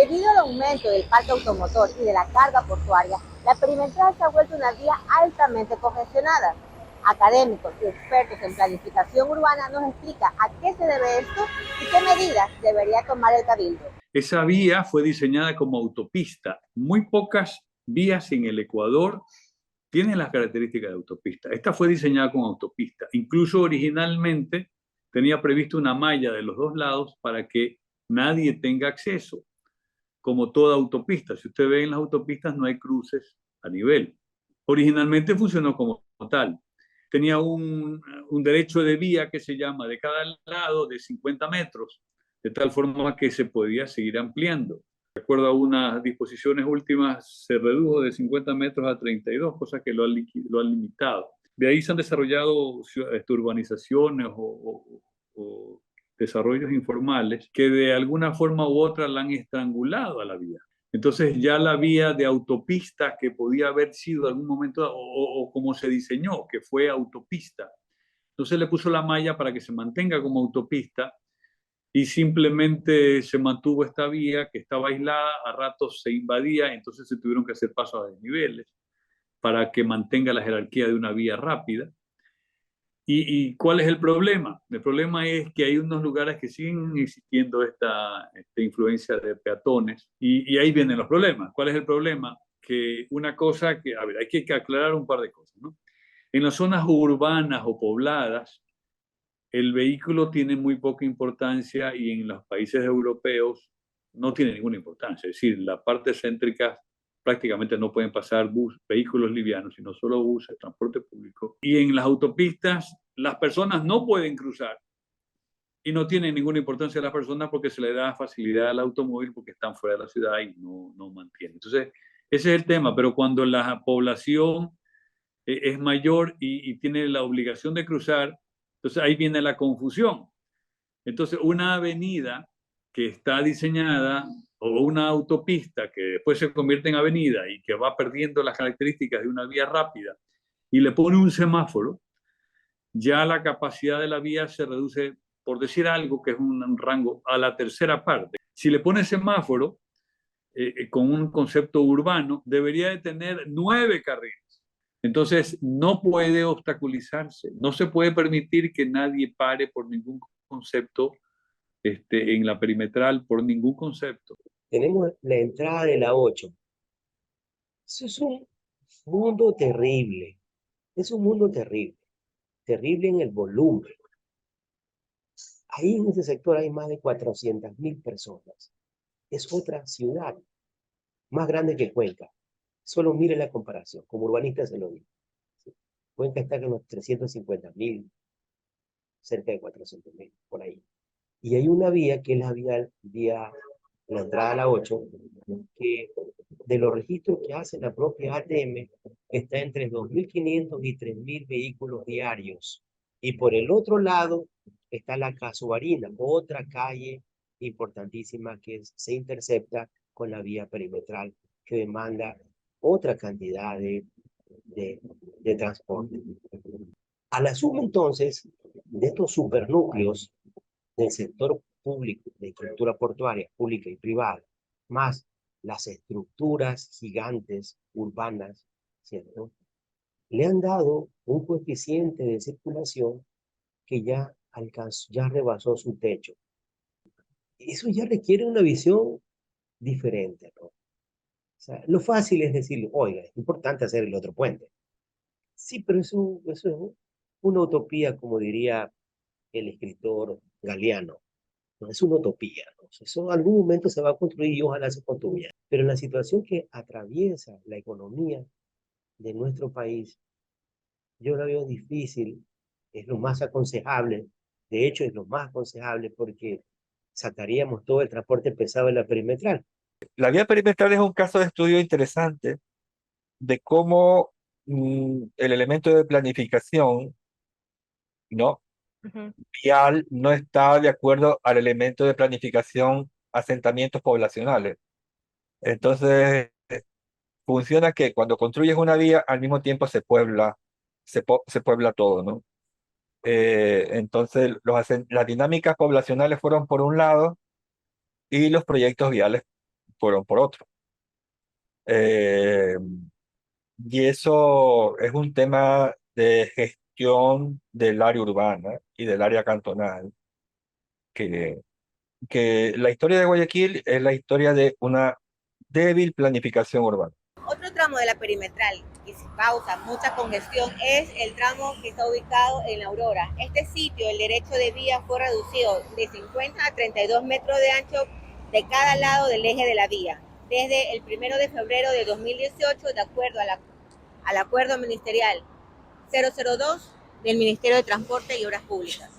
Debido al aumento del parque automotor y de la carga portuaria, la perimetral se ha vuelto una vía altamente congestionada. Académicos y expertos en planificación urbana nos explican a qué se debe esto y qué medidas debería tomar el Cabildo. Esa vía fue diseñada como autopista. Muy pocas vías en el Ecuador tienen las características de autopista. Esta fue diseñada como autopista. Incluso originalmente tenía previsto una malla de los dos lados para que nadie tenga acceso, como toda autopista. Si usted ve en las autopistas no hay cruces a nivel. Originalmente funcionó como tal. Tenía un derecho de vía que se llama de cada lado de 50 metros, de tal forma que se podía seguir ampliando. De acuerdo a unas disposiciones últimas, se redujo de 50 metros a 32, cosas que lo han limitado. De ahí se han desarrollado urbanizaciones o desarrollos informales que de alguna forma u otra la han estrangulado a la vía. Entonces ya la vía de autopista que podía haber sido en algún momento o como se diseñó, que fue autopista, entonces le puso la malla para que se mantenga como autopista y simplemente se mantuvo esta vía que estaba aislada, a ratos se invadía, entonces se tuvieron que hacer pasos a desniveles para que mantenga la jerarquía de una vía rápida. ¿Y cuál es el problema? El problema es que hay unos lugares que siguen existiendo esta influencia de peatones y ahí vienen los problemas. ¿Cuál es el problema? Que una cosa que, a ver, hay que aclarar un par de cosas, ¿no? En las zonas urbanas o pobladas, el vehículo tiene muy poca importancia y en los países europeos no tiene ninguna importancia. Es decir, la parte céntrica prácticamente no pueden pasar vehículos livianos, sino solo buses, transporte público. Y en las autopistas las personas no pueden cruzar y no tiene ninguna importancia a las personas porque se le da facilidad al automóvil porque están fuera de la ciudad y no mantienen. Entonces, ese es el tema, pero cuando la población es mayor y tiene la obligación de cruzar, entonces ahí viene la confusión. Entonces, una avenida que está diseñada o una autopista que después se convierte en avenida y que va perdiendo las características de una vía rápida y le pone un semáforo, ya la capacidad de la vía se reduce, por decir algo, que es un rango, a la tercera parte. Si le pone semáforo, con un concepto urbano, debería de tener 9 carriles. Entonces, no puede obstaculizarse, no se puede permitir que nadie pare por ningún concepto en la perimetral, por ningún concepto. Tenemos la entrada de la 8. Eso es un mundo terrible. Es un mundo terrible. Terrible en el volumen. Ahí en ese sector hay más de 400.000 personas. Es otra ciudad, más grande que Cuenca. Solo mire la comparación, como urbanista se lo digo. Cuenca está con los 350.000, cerca de 400.000, por ahí. Y hay una vía que es la vía la entrada a la 8, que de los registros que hace la propia ATM, está entre 2.500 y 3.000 vehículos diarios. Y por el otro lado está la Casuarina, otra calle importantísima que se intercepta con la vía perimetral, que demanda otra cantidad de transporte. A la suma entonces de estos supernúcleos del sector público, de estructura portuaria pública y privada, más las estructuras gigantes urbanas, ¿cierto? Le han dado un coeficiente de circulación que ya rebasó su techo. Eso ya requiere una visión diferente, ¿no? O sea, lo fácil es decir, oiga, es importante hacer el otro puente. Sí, pero eso es una utopía, como diría el escritor Galeano. No es una utopía, ¿no? Eso en algún momento se va a construir y ojalá se construya. Pero en la situación que atraviesa la economía de nuestro país, yo la veo difícil, es lo más aconsejable, de hecho es lo más aconsejable porque sacaríamos todo el transporte pesado de la perimetral. La vía perimetral es un caso de estudio interesante de cómo el elemento de planificación, ¿no? Vial no está de acuerdo al elemento de planificación asentamientos poblacionales. Entonces, funciona que cuando construyes una vía, al mismo tiempo se puebla todo, ¿no? Entonces, las dinámicas poblacionales fueron por un lado y los proyectos viales fueron por otro. Eh, y eso es un tema de gestión del área urbana y del área cantonal, que, que la historia de Guayaquil es la historia de una débil planificación urbana. Otro tramo de la perimetral que causa mucha congestión es el tramo que está ubicado en La Aurora. Este sitio, el derecho de vía fue reducido de 50 a 32 metros de ancho de cada lado del eje de la vía, desde el 1 de febrero de 2018, de acuerdo al acuerdo ministerial 002 del Ministerio de Transporte y Obras Públicas.